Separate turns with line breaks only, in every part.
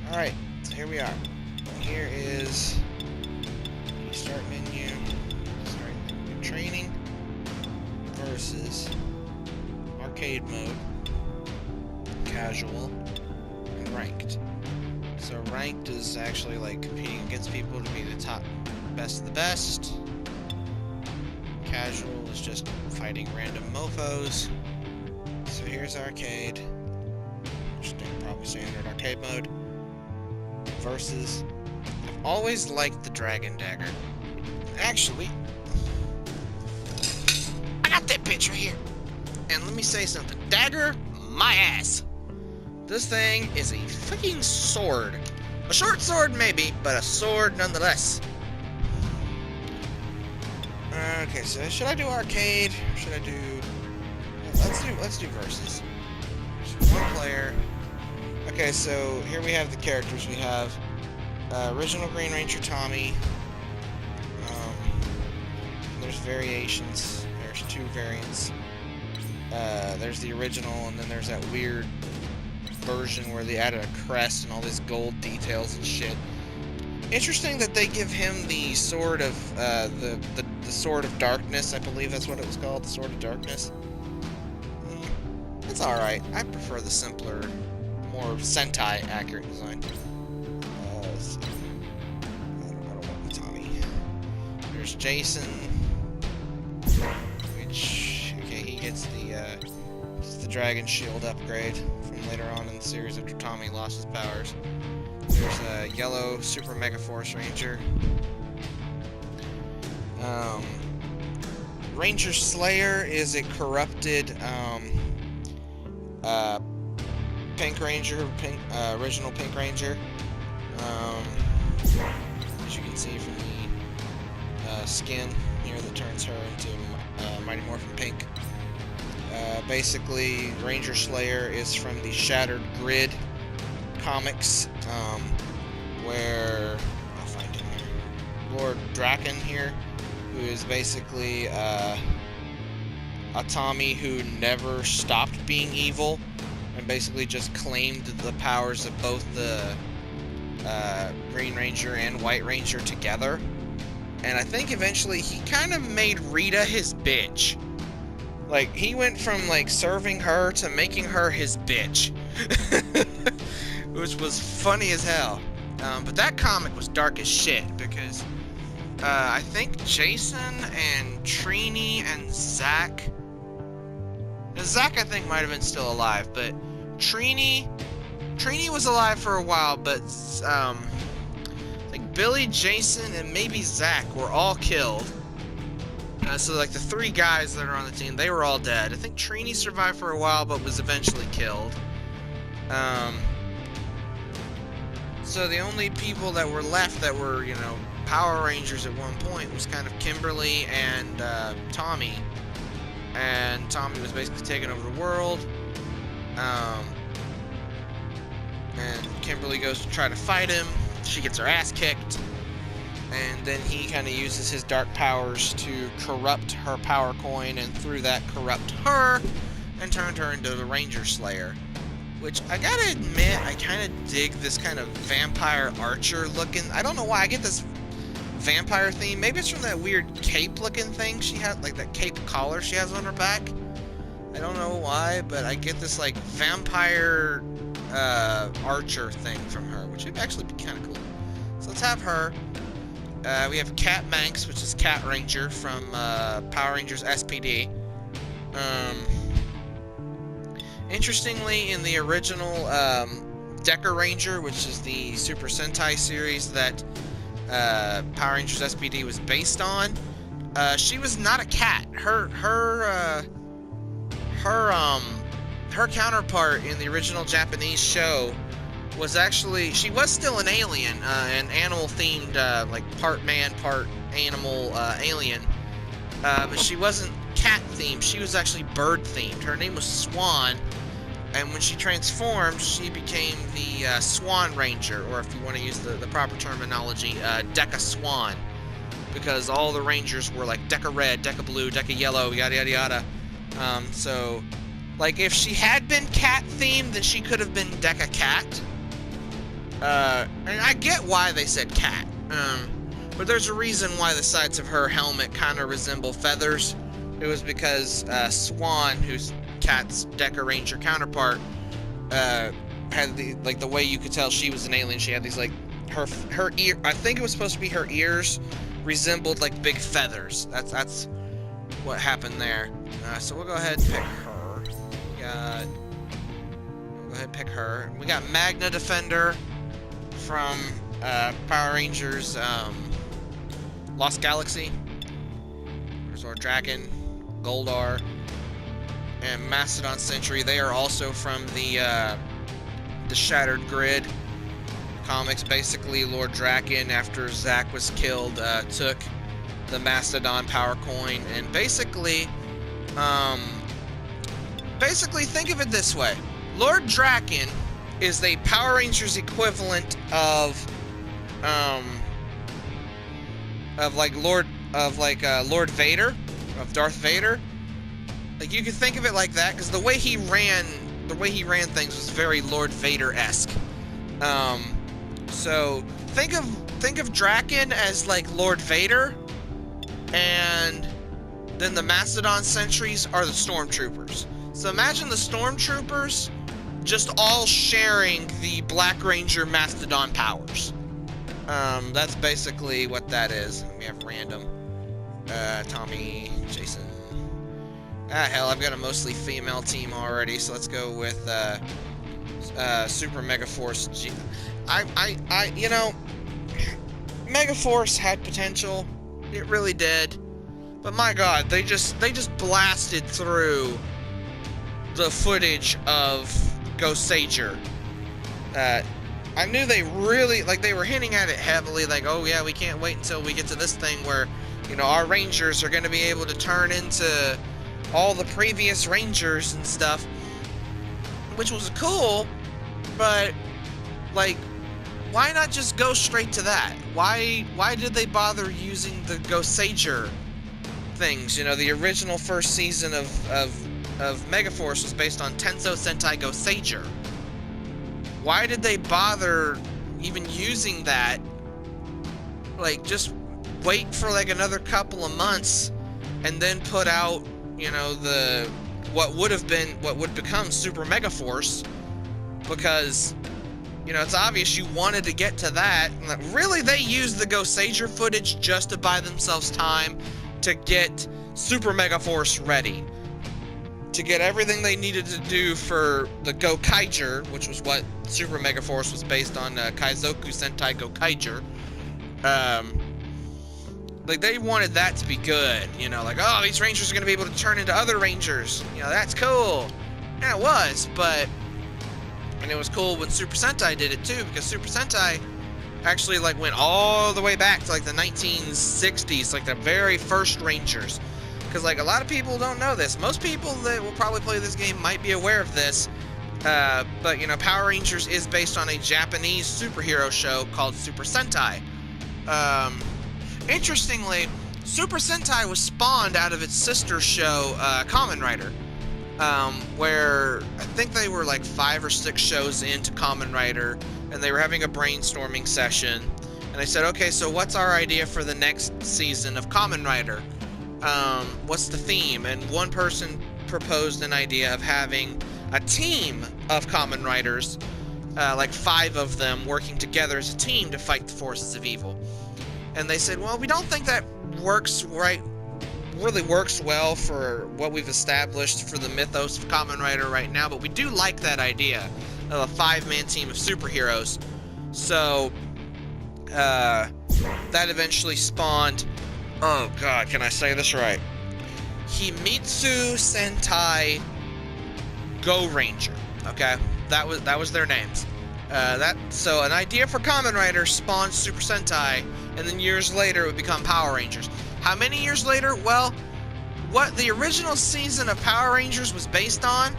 Alright, so here we are. Here is the start menu. Start menu training versus arcade mode, casual, and ranked. So ranked is actually like competing against people to be the top best of the best. Casual is just fighting random mofos. So here's arcade. Probably standard arcade mode. Versus. I've always liked the Dragon Dagger. Actually, I got that picture here. And let me say something. Dagger, my ass. This thing is a freaking sword. A short sword maybe, but a sword nonetheless. Okay, so should I do arcade? Or should I do? Let's do versus. Just one player. Okay, so here we have the characters. We have original Green Ranger Tommy. There's variations. There's two variants. There's the original, and then there's that weird version where they added a crest and all these gold details and shit. Interesting that they give him the sword of the sword of darkness. I believe that's what it was called, the sword of darkness. It's all right. I prefer the simpler, more Sentai accurate design. Let's see. I don't want Tommy. There's Jason, which he gets the Dragon Shield upgrade from later on in the series after Tommy lost his powers. There's a yellow Super Mega Force Ranger. Ranger Slayer is a corrupted Pink Ranger, original Pink Ranger. As you can see from the skin here that turns her into Mighty Morphin Pink. Basically, Ranger Slayer is from the Shattered Grid comics, where I'll find him here. Lord Draken here, who is basically a Tommy who never stopped being evil, and basically just claimed the powers of both the Green Ranger and White Ranger together. And I think eventually he kind of made Rita his bitch. Like, he went from, like, serving her to making her his bitch. Which was funny as hell. But that comic was dark as shit, because I think Jason and Trini and Zack... Zack, I think, might have been still alive, but Trini was alive for a while, but like Billy, Jason, and maybe Zack were all killed. So like the three guys that are on the team, they were all dead. I think Trini survived for a while, but was eventually killed. So the only people that were left that were, you know, Power Rangers at one point was kind of Kimberly and Tommy. And Tommy was basically taking over the world. And Kimberly goes to try to fight him. She gets her ass kicked. And then he kind of uses his dark powers to corrupt her power coin, and through that corrupt her and turned her into the Ranger Slayer. Which, I gotta admit, I kind of dig this kind of vampire archer looking. I don't know why I get this vampire theme. Maybe it's from that weird cape looking thing she had, like that cape collar she has on her back. I don't know why, but I get this like vampire archer thing from her, which would actually be kind of cool. So let's have her. We have Cat Manx, which is Cat Ranger from Power Rangers SPD. Interestingly, in the original Deca Ranger, which is the Super Sentai series that Power Rangers SPD was based on, she was not a cat. Her counterpart in the original Japanese show was actually, she was still an alien, an animal-themed, like part man, part animal alien, but she wasn't cat-themed. She was actually bird-themed. Her name was Swan, and when she transformed, she became the Swan Ranger, or if you want to use the proper terminology, Deca Swan, because all the Rangers were like Deca Red, Deca Blue, Deca Yellow, yada yada yada. So, like, if she had been cat-themed, then she could have been Deca Cat. And I get why they said cat. But there's a reason why the sides of her helmet kind of resemble feathers. It was because Swan, who's Cat's Deca Ranger counterpart, had the way you could tell she was an alien. She had these her ear. I think it was supposed to be her ears resembled like big feathers. That's what happened there. So we'll go ahead and pick her. We'll go ahead and pick her. We got Magna Defender from Power Rangers Lost Galaxy. There's our Dragon, Goldar, and Mastodon Sentry. They are also from the Shattered Grid comics. Basically, Lord Draken, after Zack was killed, took the Mastodon Power Coin, and basically think of it this way: Lord Draken is the Power Rangers equivalent of Lord Vader, of Darth Vader. Like, you could think of it like that, because the way he ran things was very Lord Vader-esque. So think of Draken as like Lord Vader, and then the Mastodon Sentries are the Stormtroopers. So imagine the Stormtroopers just all sharing the Black Ranger Mastodon powers. That's basically what that is. We have random. Tommy, Jason. Hell, I've got a mostly female team already, so let's go with Super Megaforce G. You know, Megaforce had potential. It really did. But my God, they just blasted through the footage of Ghost Sager. I knew they really, they were hinting at it heavily, oh yeah, we can't wait until we get to this thing where, our Rangers are going to be able to turn into all the previous Rangers and stuff, which was cool, but, why not just go straight to that? Why did they bother using the Ghost Sager things? The original first season of Megaforce was based on Tenso Sentai Ghost Sager. Why did they bother even using that? Just wait for another couple of months and then put out, what would become Super Megaforce, because, it's obvious you wanted to get to that. Really, they used the Ghost Sager footage just to buy themselves time to get Super Megaforce ready, to get everything they needed to do for the Gokaiger, which was what Super Megaforce was based on, Kaizoku Sentai Gokaiger. They wanted that to be good, oh, these Rangers are going to be able to turn into other Rangers, that's cool. And it was, and it was cool when Super Sentai did it too, because Super Sentai actually, went all the way back to, the 1960s, the very first Rangers. Because, a lot of people don't know this. Most people that will probably play this game might be aware of this. But, Power Rangers is based on a Japanese superhero show called Super Sentai. Interestingly, Super Sentai was spawned out of its sister show, Kamen Rider. Where I think they were 5 or 6 shows into Kamen Rider, and they were having a brainstorming session. And they said, okay, so what's our idea for the next season of Kamen Rider? What's the theme? And one person proposed an idea of having a team of Kamen Riders, 5 of them working together as a team to fight the forces of evil. And they said, well, we don't think that really works well for what we've established for the mythos of Kamen Rider right now, but we do like that idea of a 5-man team of superheroes. So, that eventually spawned, oh god, can I say this right? Himitsu Sentai Go Ranger. Okay, that was their names. So an idea for Kamen Rider spawned Super Sentai, and then years later it would become Power Rangers. How many years later? Well, what the original season of Power Rangers was based on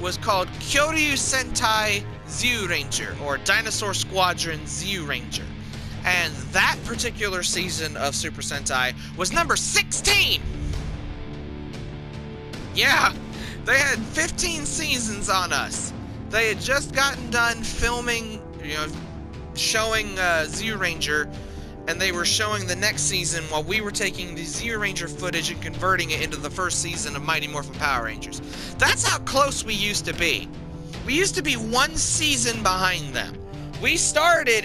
was called Kyoryu Sentai Zyuranger, or Dinosaur Squadron Zyuranger. And that particular season of Super Sentai was number 16! Yeah, they had 15 seasons on us. They had just gotten done filming, showing Zyuranger, and they were showing the next season while we were taking the Zyuranger footage and converting it into the first season of Mighty Morphin Power Rangers. That's how close we used to be. We used to be one season behind them. We started,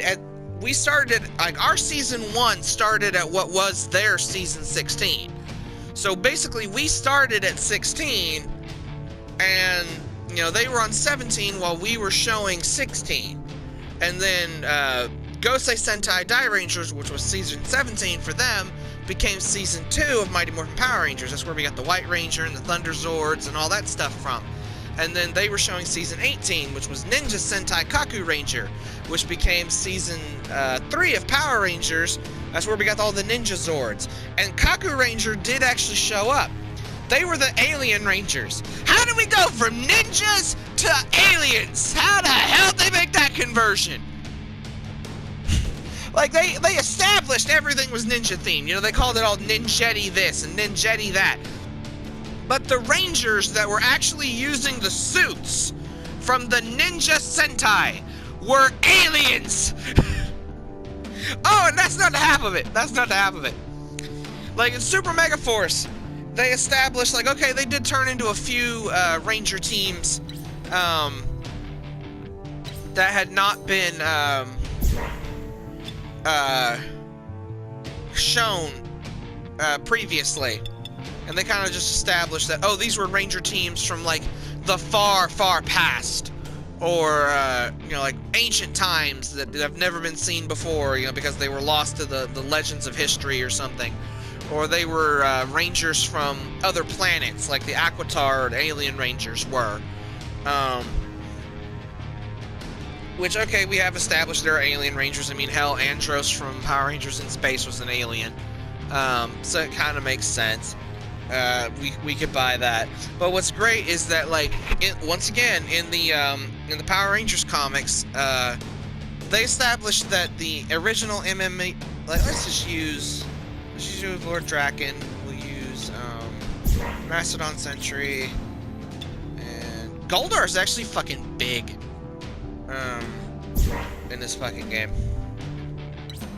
like, our season 1 started at what was their season 16. So basically, we started at 16, and, you know, they were on 17 while we were showing 16. And then, Gosei Sentai Dairangers, which was season 17 for them, became season 2 of Mighty Morphin Power Rangers. That's where we got the White Ranger and the Thunder Zords and all that stuff from. And then they were showing season 18, which was Ninja Sentai Kaku Ranger, which became season 3 of Power Rangers. That's where we got all the Ninja Zords. And Kaku Ranger did actually show up. They were the Alien Rangers. How did we go from ninjas to aliens? How the hell did they make that conversion? Like, they established everything was ninja themed. You know, they called it all Ninjetti this and Ninjetti that. But the Rangers that were actually using the suits from the Ninja Sentai were aliens. Oh, and that's not half of it. That's not half of it. Like, in Super Mega Force, they established, like, okay, they did turn into a few Ranger teams that had not been shown previously. And they kind of just established that, oh, these were Ranger teams from, like, the far, far past. Or, you know, like, ancient times that have never been seen before, you know, because they were lost to the legends of history or something. Or they were Rangers from other planets, like the Aquitar Alien Rangers were. Which, okay, we have established there are Alien Rangers. I mean, hell, Andros from Power Rangers in Space was an alien. So it kind of makes sense. We could buy that. But what's great is that, like, once again, in the Power Rangers comics, they established that the original MMA, like, let's just use Lord Draken, we'll use Mastodon Sentry, and Goldar is actually fucking big in this fucking game.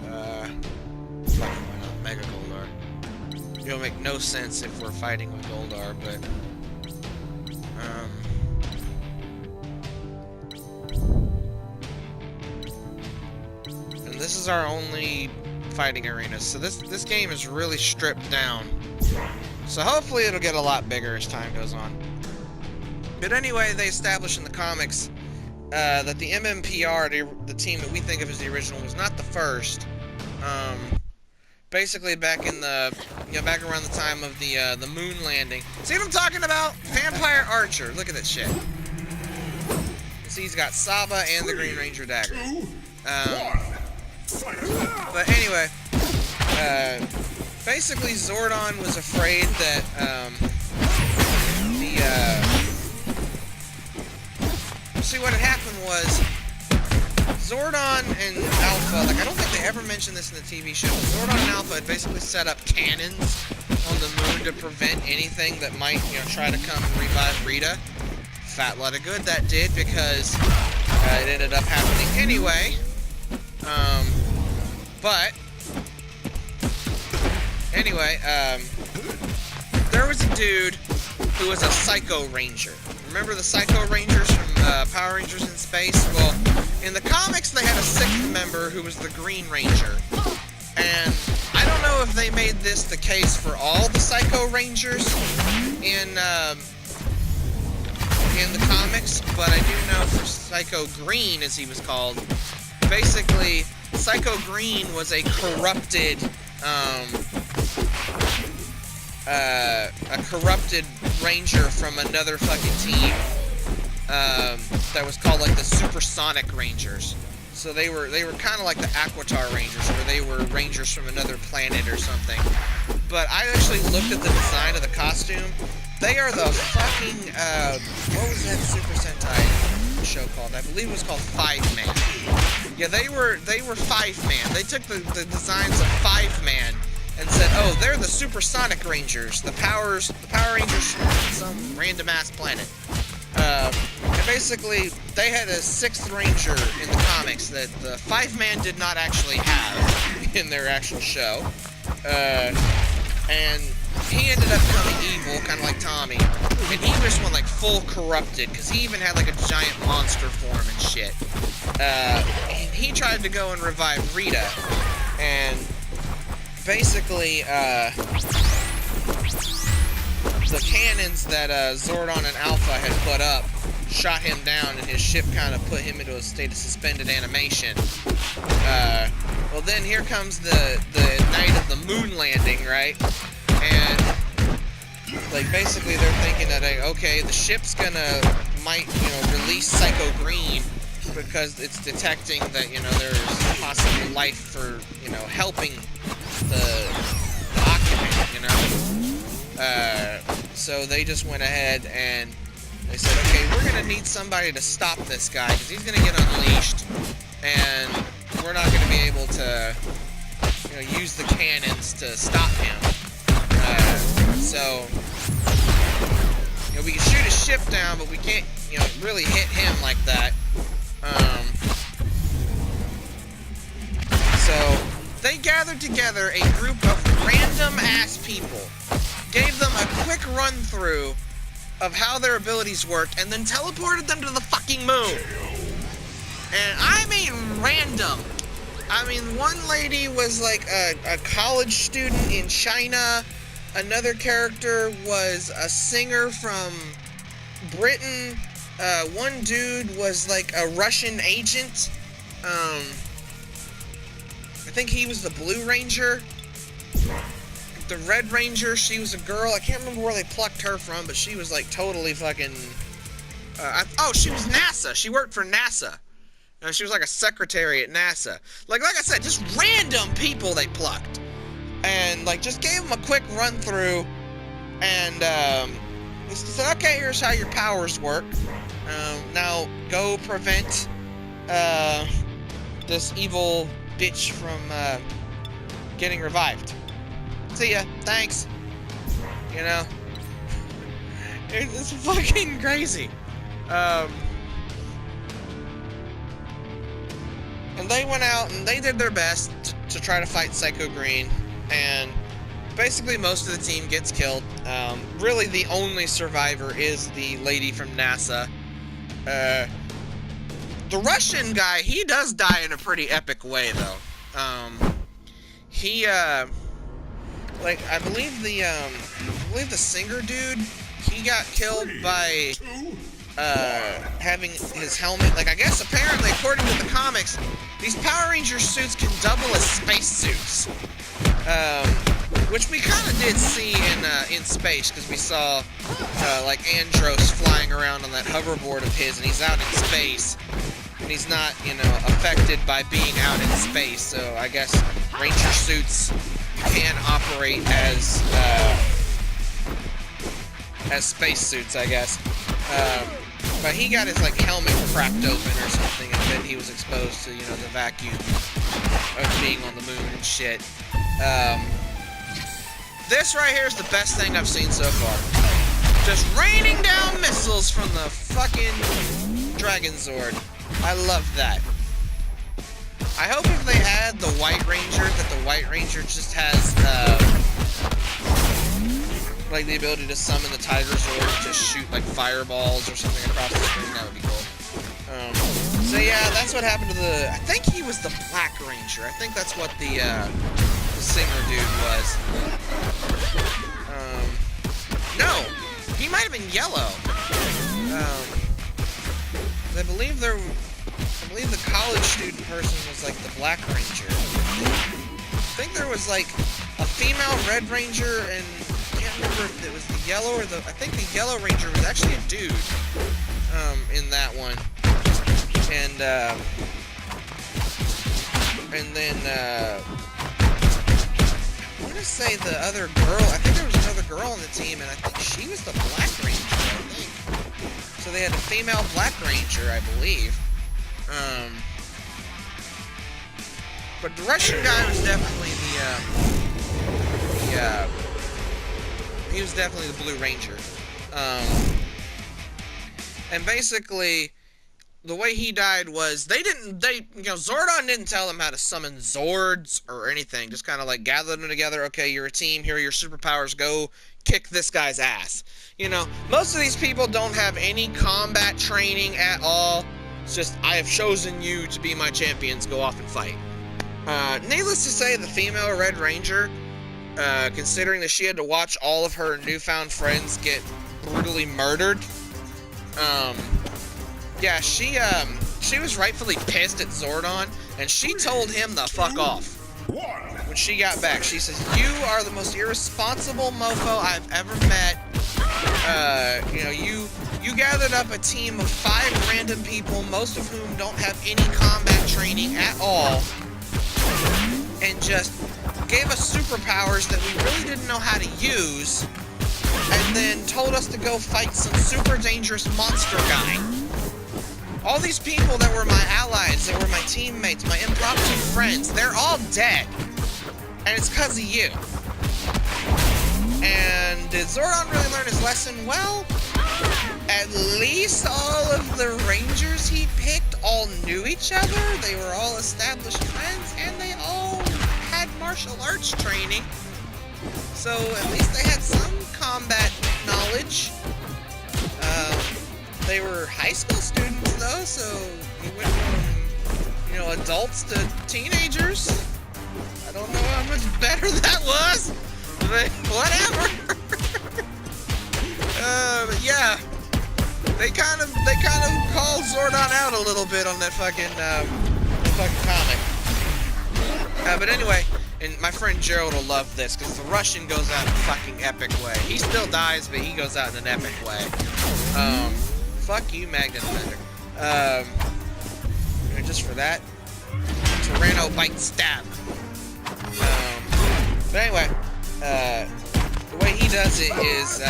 Fucking why not? Mega Goldar. It'll make no sense if we're fighting with Goldar, but and this is our only fighting arenas, so this game is really stripped down. So hopefully it'll get a lot bigger as time goes on. But anyway, they established in the comics that the MMPR, the team that we think of as the original, was not the first. Basically, back in the, you know, back around the time of the moon landing. See what I'm talking about? Vampire Archer. Look at that shit. See, he's got Saba and the Green Ranger dagger. But anyway, basically Zordon was afraid that see, what had happened was Zordon and Alpha, like, I don't think they ever mentioned this in the TV show, but Zordon and Alpha had basically set up cannons on the moon to prevent anything that might, you know, try to come and revive Rita. Fat lot of good that did, because it ended up happening anyway. But anyway, there was a dude who was a Psycho Ranger. Remember the Psycho Rangers from Power Rangers in Space? Well, in the comics, they had a 6th member who was the Green Ranger. And I don't know if they made this the case for all the Psycho Rangers in the comics, but I do know for Psycho Green, as he was called, basically, Psycho Green was a corrupted ranger from another fucking team that was called, like, the Supersonic Rangers. So they were kind of like the Aquitar Rangers, where they were rangers from another planet or something. But I actually looked at the design of the costume. They are the fucking what was that Super Sentai show called? I believe it was called 5-Man. Yeah, they were 5-Man. They took the designs of 5-Man and said, oh, they're the Supersonic Rangers, the Power Rangers from some random ass planet. And basically, they had a 6th Ranger in the comics that the 5-man did not actually have in their actual show. And he ended up becoming evil, kind of like Tommy. And he just went like full corrupted, because he even had like a giant monster form and shit. And he tried to go and revive Rita. And basically, the cannons that Zordon and Alpha had put up shot him down, and his ship kind of put him into a state of suspended animation. Well, then here comes the night of the moon landing, right? And like basically they're thinking that okay, the ship's might release Psycho Green because it's detecting that there's possibly life for helping the occupant, so they just went ahead and they said, okay, we're gonna need somebody to stop this guy because he's gonna get unleashed, and we're not gonna be able to use the cannons to stop him. So we can shoot his ship down, but we can't really hit him like that. So they gathered together a group of random ass people, gave them a quick run through of how their abilities worked, and then teleported them to the fucking moon. And I mean random. I mean, one lady was like a college student in China. Another character was a singer from Britain. One dude was like a Russian agent. I think he was the Blue Ranger. The Red Ranger, she was a girl. I can't remember where they plucked her from, but she was like totally fucking... oh, she was NASA. She worked for NASA. She was like a secretary at NASA. Like I said, just random people they plucked. And like just gave them a quick run through. And they said, okay, here's how your powers work. Now go prevent this evil bitch from getting revived. See ya. Thanks. It's fucking crazy. And they went out and they did their best to try to fight Psycho Green, and basically most of the team gets killed. Really the only survivor is the lady from NASA. The Russian guy, he does die in a pretty epic way though. I believe the singer dude, he got killed by having his helmet. Like, I guess apparently, according to the comics, these Power Ranger suits can double as spacesuits, which we kind of did see in space, because we saw like Andros flying around on that hoverboard of his, and he's out in space, and he's not affected by being out in space. So I guess Ranger suits can operate as spacesuits, I guess. But he got his like helmet cracked open or something, and then he was exposed to the vacuum of being on the moon and shit. This right here is the best thing I've seen so far. Just raining down missiles from the fucking Dragon Zord. I love that. I hope if they had the White Ranger, that the White Ranger just has like the ability to summon the Tiger Zord to shoot like fireballs or something across the screen. That would be cool. So yeah, that's what happened to the... I think he was the Black Ranger. I think that's what the singer dude was. No, he might have been yellow. I believe the college student person was like the Black Ranger. I think there was like a female Red Ranger, and I can't remember if it was the yellow or I think the Yellow Ranger was actually a dude in that one. And then I want to say the other girl, I think there was another girl on the team, and I think she was the Black Ranger, I think. So they had a female Black Ranger, I believe. But the Russian guy was definitely he was definitely the Blue Ranger. And basically, the way he died was Zordon didn't tell him how to summon Zords or anything. Just kind of like gather them together. Okay, you're a team. Here are your superpowers. Go kick this guy's ass. You know, most of these people don't have any combat training at all. It's just, I have chosen you to be my champions. Go off and fight. Needless to say, the female Red Ranger, considering that she had to watch all of her newfound friends get brutally murdered, yeah, she was rightfully pissed at Zordon, and she told him the fuck off. When she got back, she says, "You are the most irresponsible mofo I've ever met. You know, you gathered up a team of 5 random people, most of whom don't have any combat training at all, and just gave us superpowers that we really didn't know how to use, and then told us to go fight some super dangerous monster guy. All these people that were my allies, that were my teammates, my impromptu friends, they're all dead. And it's because of you." And did Zordon really learn his lesson? Well, at least all of the Rangers he picked all knew each other. They were all established friends, and they all had martial arts training. So at least they had some combat knowledge. They were high school students though, so he went from, you know, adults to teenagers. I don't know how much better that was, but whatever. But yeah, they kind of called Zordon out a little bit on that fucking comic. But anyway, and my friend Gerald will love this because the Russian goes out in a fucking epic way. He still dies, but he goes out in an epic way. Fuck you, Magnet Defender. Just for that, Tyranno Bite Stab. But anyway, the way he does it is,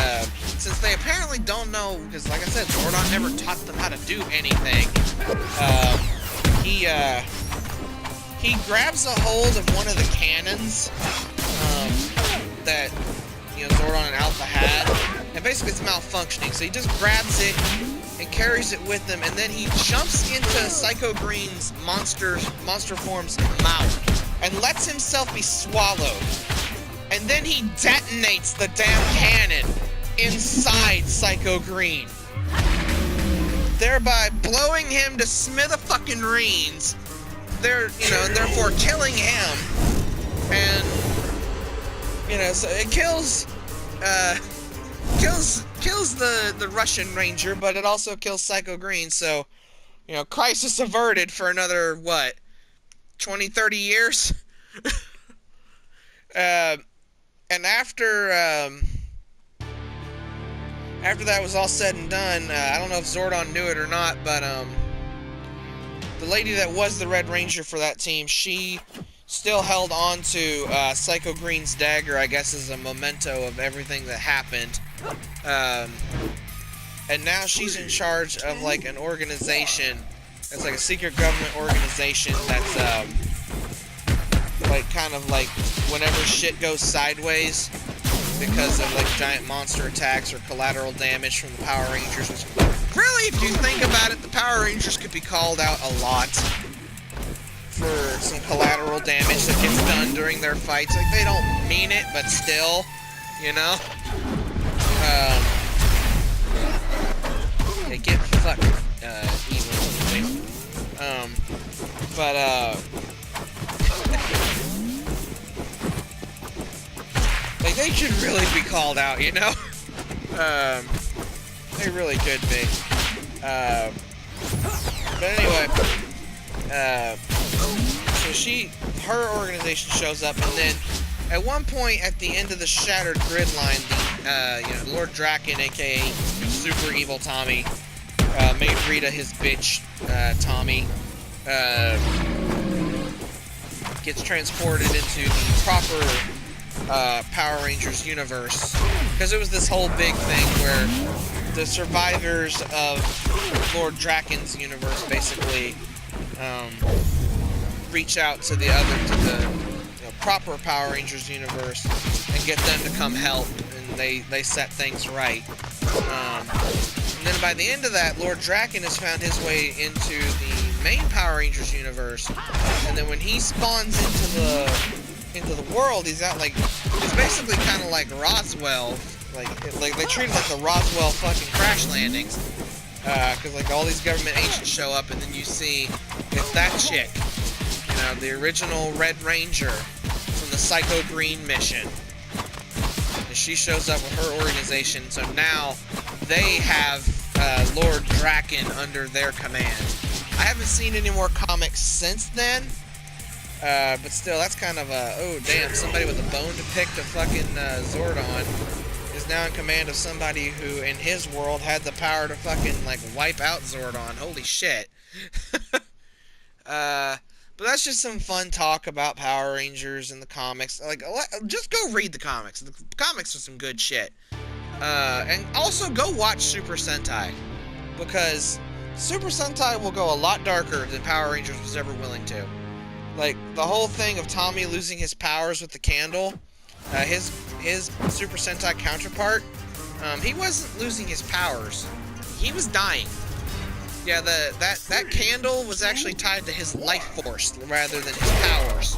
since they apparently don't know, because like I said, Zordon never taught them how to do anything, he grabs a hold of one of the cannons, that, you know, Zordon and Alpha had, and basically it's malfunctioning, so he just grabs it and carries it with him, and then he jumps into Psycho Green's monster form's mouth and lets himself be swallowed. And then he detonates the damn cannon inside Psycho Green, thereby blowing him to smithefucking-reens. Therefore killing him. And, you know, so it kills the Russian Ranger, but it also kills Psycho Green, so, you know, crisis averted for another, what, 20, 30 years? And after that was all said and done, I don't know if Zordon knew it or not, but, the lady that was the Red Ranger for that team, she still held on to Psycho Green's dagger, I guess, as a memento of everything that happened. And now she's in charge of, like, an organization that's like a secret government organization that's, like, kind of like whenever shit goes sideways because of, like, giant monster attacks or collateral damage from the Power Rangers, which, really, if you think about it, the Power Rangers could be called out a lot for some collateral damage that gets done during their fights. Like, they don't mean it, but still, you know? They get fucked, evil, like, they should really be called out, you know? They really could be. But anyway, so her organization shows up, and then at one point at the end of the Shattered Grid line, Lord Draken, aka Super Evil Tommy, made Rita his bitch, Tommy, gets transported into the proper Power Rangers universe, because it was this whole big thing where the survivors of Lord Draken's universe basically reach out to the proper Power Rangers universe and get them to come help, and they set things right. And then by the end of that, Lord Draken has found his way into the main Power Rangers universe. And then when he spawns into the world, he's out like, it's basically kind of like Roswell. Like they treat it like the Roswell fucking crash landings. Because like all these government agents show up, and then you see it's that chick, you know, the original Red Ranger from the Psycho Green mission. And she shows up with her organization, so now they have Lord Draken under their command. I haven't seen any more comics since then, but still, that's kind of a, oh damn, somebody with a bone to pick to fucking Zordon is now in command of somebody who, in his world, had the power to fucking, like, wipe out Zordon. Holy shit. But that's just some fun talk about Power Rangers and the comics. Like, just go read the comics. The comics are some good shit. And also go watch Super Sentai, because Super Sentai will go a lot darker than Power Rangers was ever willing to. Like, the whole thing of Tommy losing his powers with the candle, his Super Sentai counterpart, he wasn't losing his powers. He was dying. Yeah, that candle was actually tied to his life force rather than his powers.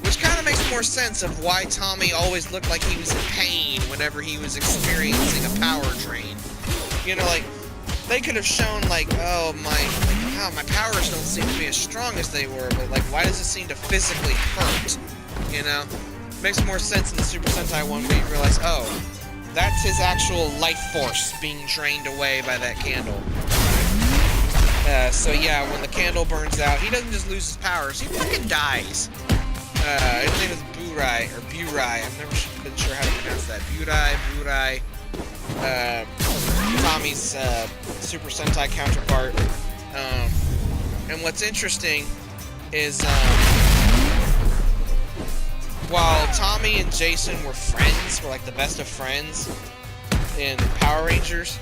Which kind of makes more sense of why Tommy always looked like he was in pain whenever he was experiencing a power drain. You know, like, they could have shown, like, oh, my powers don't seem to be as strong as they were, but, like, why does it seem to physically hurt? You know? Makes more sense in the Super Sentai one where you realize, oh, that's his actual life force being drained away by that candle. So yeah, when the candle burns out, he doesn't just lose his powers, he fucking dies. His name is Burai, or Burai, I've never been sure how to pronounce that. Burai, Tommy's Super Sentai counterpart. And what's interesting is, while Tommy and Jason were friends, were like the best of friends in Power Rangers,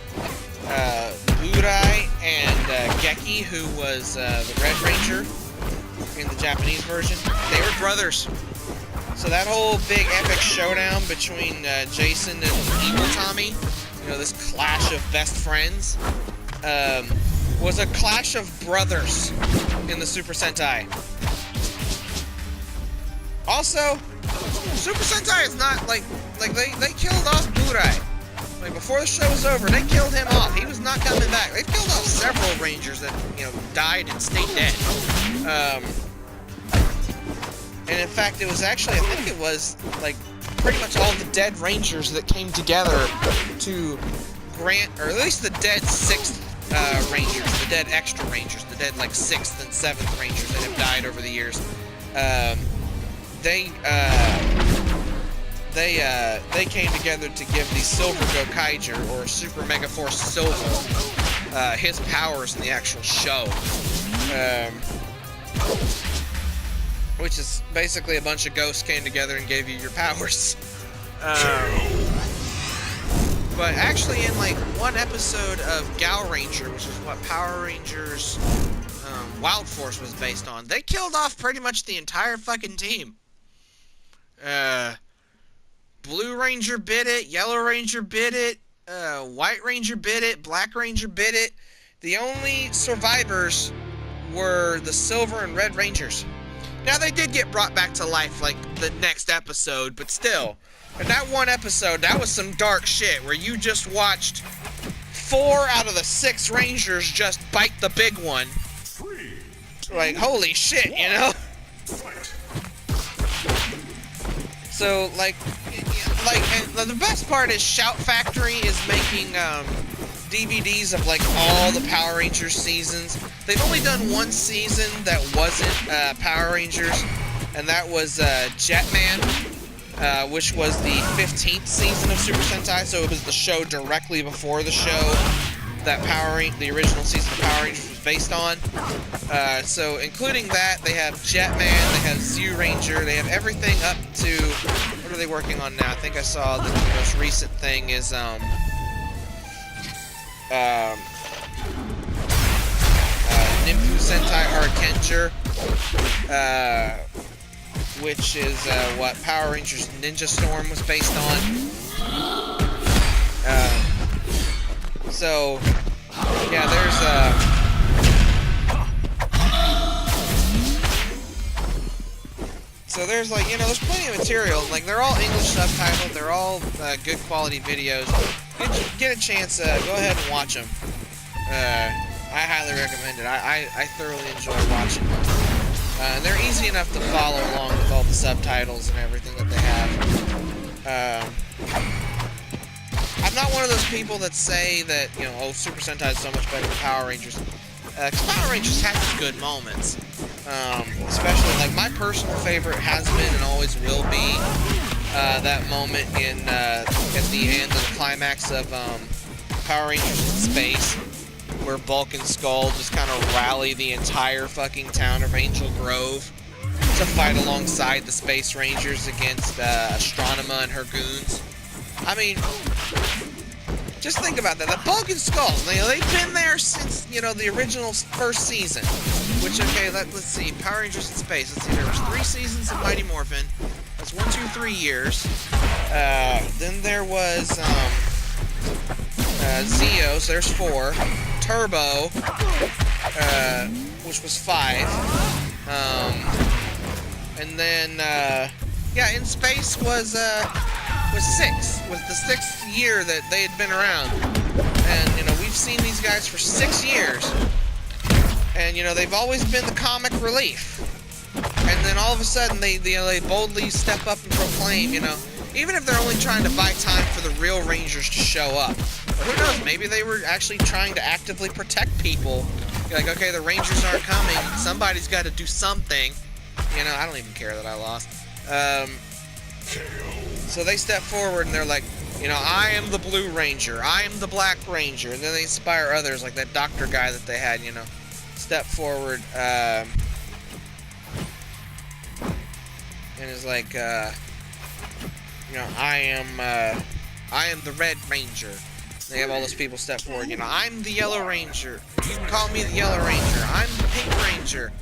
Burai and Geki, who was the Red Ranger in the Japanese version, they were brothers. So that whole big epic showdown between Jason and Evil Tommy, you know, this clash of best friends, was a clash of brothers in the Super Sentai. Also, Super Sentai is not like they killed off Burai. Like, before the show was over, they killed him off. He was not coming back. They've killed off several Rangers that, you know, died and stayed dead. And in fact, it was actually, I think it was, like, pretty much all the dead Rangers that came together to grant, or at least the dead 6th Rangers, the dead extra Rangers, the dead, like, 6th and 7th Rangers that have died over the years. They came together to give the Silver Gokaiger, or Super Mega Force Silver, his powers in the actual show. Which is basically a bunch of ghosts came together and gave you your powers. But actually in like one episode of Gal Ranger, which is what Power Rangers Wild Force was based on, they killed off pretty much the entire fucking team. Blue Ranger bit it, Yellow Ranger bit it, White Ranger bit it, Black Ranger bit it. The only survivors were the Silver and Red Rangers. Now, they did get brought back to life, like, the next episode, but still. In that one episode, that was some dark shit, where you just watched 4 out of the 6 Rangers just bite the big one. Like, holy shit, you know? So, like, and the best part is Shout Factory is making, DVDs of, like, all the Power Rangers seasons. They've only done one season that wasn't Power Rangers, and that was Jetman, which was the 15th season of Super Sentai, so it was the show directly before the show that the original season of Power Rangers was based on. So including that, they have Jetman, they have Zyuranger, they have everything up to, what are they working on now? I think I saw the most recent thing is, Ninfu Sentai Arkenger, which is what Power Rangers Ninja Storm was based on. So, yeah, there's So there's like, there's plenty of material. Like, they're all English subtitled. They're all good quality videos. Get a chance, go ahead and watch them. I highly recommend it. I thoroughly enjoy watching them. They're easy enough to follow along with all the subtitles and everything that they have. I'm not one of those people that say that, oh, Super Sentai is so much better than Power Rangers. 'Cause Power Rangers has good moments. Especially, like, my personal favorite has been and always will be that moment at the end of the climax of Power Rangers in Space, where Bulk and Skull just kind of rally the entire fucking town of Angel Grove to fight alongside the Space Rangers against Astronema and her goons. I mean, just think about that. The Bulk and Skull, they've been there since, the original first season. Which, okay, let's see. Power Rangers in Space. Let's see, there was 3 seasons of Mighty Morphin. That's 1, 2, 3 years. Then there was Zeo, so there's 4. Turbo, which was 5. And then, yeah, In Space was 6. Was the 6th year that they had been around. And, we've seen these guys for 6 years. And, they've always been the comic relief. And then all of a sudden, they boldly step up and proclaim, even if they're only trying to buy time for the real Rangers to show up. Or who knows, maybe they were actually trying to actively protect people. Like, okay, the Rangers aren't coming, somebody's got to do something. I don't even care that I lost. So they step forward and they're like, I am the Blue Ranger, I am the Black Ranger. And then they inspire others, like that doctor guy that they had, step forward, and is like, I am the Red Ranger. They have all those people step forward, I'm the Yellow Ranger. You can call me the Yellow Ranger. I'm the Pink Ranger.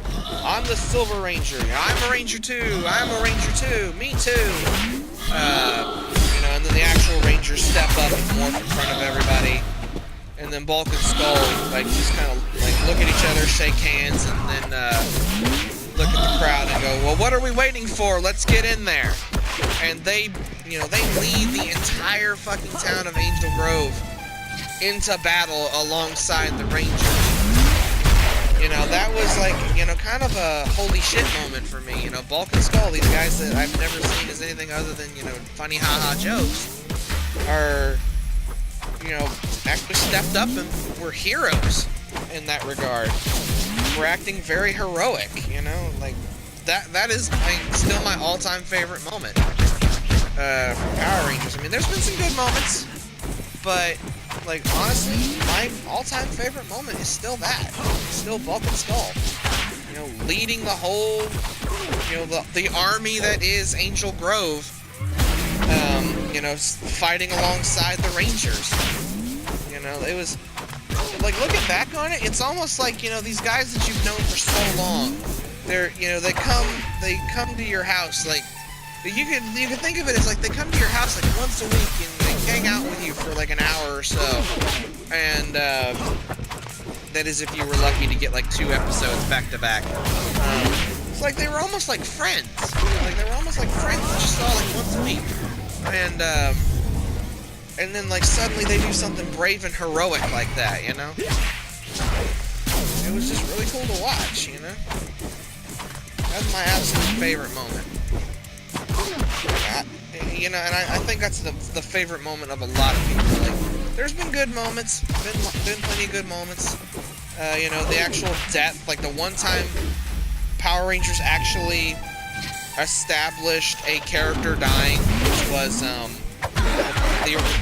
I'm the Silver Ranger. I'm a Ranger too. I'm a Ranger too. Me too. And then the actual Rangers step up and morph in front of everybody. And then Bulk and Skull, just kind of, look at each other, shake hands, and then, look at the crowd and go, well, what are we waiting for? Let's get in there. And they lead the entire fucking town of Angel Grove into battle alongside the Rangers. That was kind of a holy shit moment for me. Bulk and Skull, these guys that I've never seen as anything other than, funny haha jokes, are, actually stepped up and were heroes in that regard. We're acting very heroic, that is still my all-time favorite moment from Power Rangers. I mean, there's been some good moments, but honestly, my all-time favorite moment is still that. It's still Bulk and Skull. Leading the whole, the army that is Angel Grove, fighting alongside the Rangers. It was, looking back on it, it's almost like, these guys that you've known for so long, they're, they come to your house, you can think of it as they come to your house once a week and they hang out with you for an hour or so, and that is if you were lucky to get 2 episodes back to back. It's they were almost like friends. They were almost like friends that you saw once a week, and then suddenly they do something brave and heroic like that. It was just really cool to watch. That's my absolute favorite moment. And I think that's the favorite moment of a lot of people. There's been good moments, been plenty of good moments. The actual death, the one time Power Rangers actually established a character dying, which was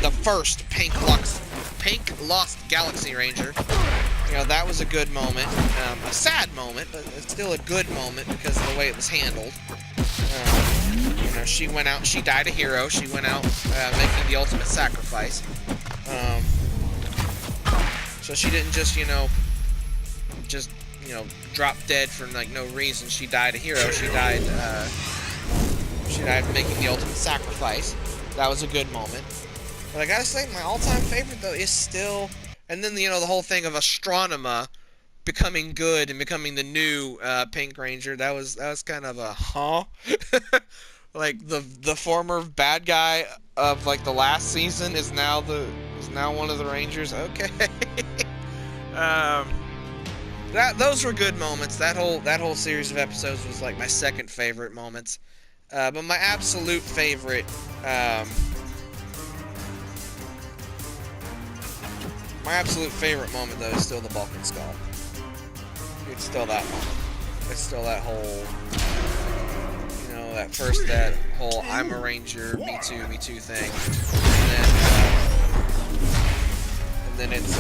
the first Pink Lost Galaxy Ranger. That was a good moment, a sad moment, but it's still a good moment because of the way it was handled. She went out, she died a hero, she went out making the ultimate sacrifice. So she didn't just, drop dead for no reason. She died a hero, she died making the ultimate sacrifice. That was a good moment. But I gotta say, my all-time favorite, though, is still, And then, the whole thing of Astronema becoming good and becoming the new Pink Ranger, that was kind of a huh? Like the former bad guy of like the last season is now one of the Rangers. Okay. Those were good moments. That whole series of episodes was like my second favorite moments. But my absolute favorite moment though is still the Vulcan skull. It's still that moment. It's still that whole, that whole I'm a Ranger, me too thing. And then it's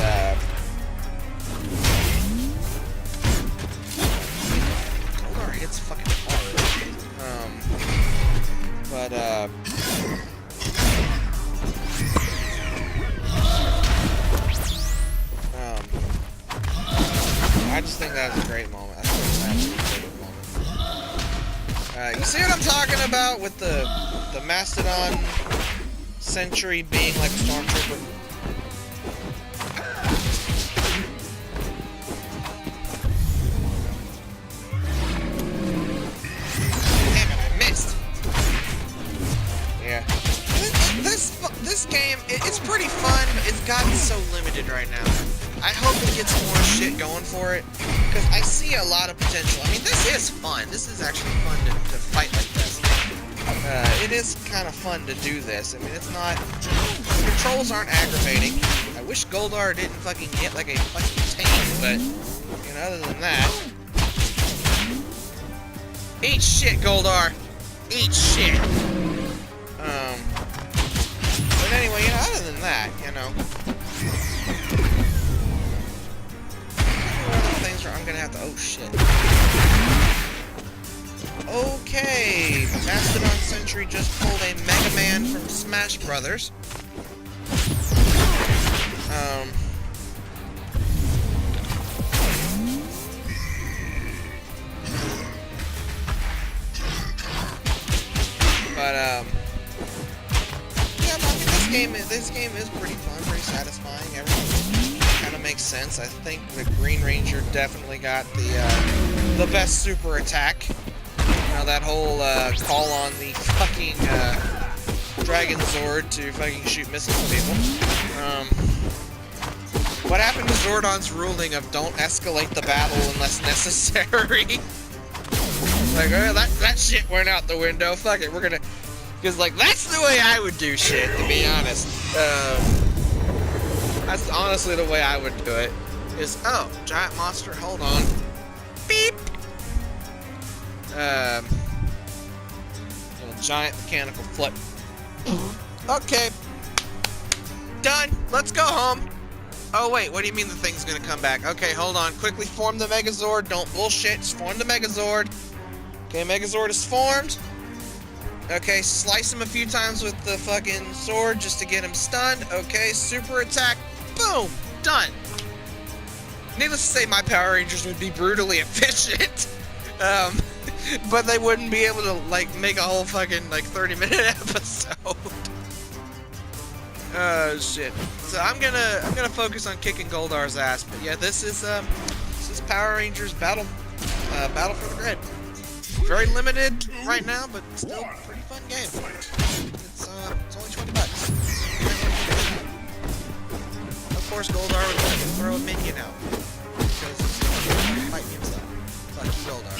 Goldar hits fucking hard. I just think that was a great moment. I think it's an absolute favorite moment. You see what I'm talking about with the Mastodon Sentry being like a stormtrooper? Damn it, I missed. Yeah. This game, it's pretty fun, but it's gotten so limited right now. I hope it gets more shit going for it, because I see a lot of potential. I mean, this is fun. This is actually fun to fight like this. It is kind of fun to do this. I mean, it's not... The controls aren't aggravating. I wish Goldar didn't fucking get like a fucking tank, but, other than that... Eat shit, Goldar! Eat shit! But anyway, other than that, I'm gonna have to... Oh, shit. Okay. Mastodon Sentry just pulled a Mega Man from Smash Brothers. Yeah, this game is pretty fun, pretty satisfying. Everything kind of makes sense. I think the Green Ranger definitely got the best super attack. That whole call on the fucking Dragon Zord to fucking shoot missiles at people. What happened to Zordon's ruling of don't escalate the battle unless necessary? Like, that shit went out the window. Fuck it, we're gonna... Because, like, that's the way I would do shit, to be honest. That's honestly the way I would do it. Is, oh, giant monster, hold on. Beep! Little giant mechanical flip. Okay. Done. Let's go home. Oh, wait, what do you mean the thing's gonna come back? Okay, hold on. Quickly form the Megazord. Don't bullshit. Just form the Megazord. Okay, Megazord is formed. Okay, slice him a few times with the fucking sword just to get him stunned. Okay, super attack. Boom! Done. Needless to say, my Power Rangers would be brutally efficient. But they wouldn't be able to, like, make a whole fucking, like, 30-minute episode. Oh, shit. So I'm gonna focus on kicking Goldar's ass. But yeah, this is Power Rangers Battle for the Grid. Very limited right now, but still a pretty fun game. It's only $20. Of course, Goldar would throw a minion out because he's fighting himself. Fuck you, Goldar.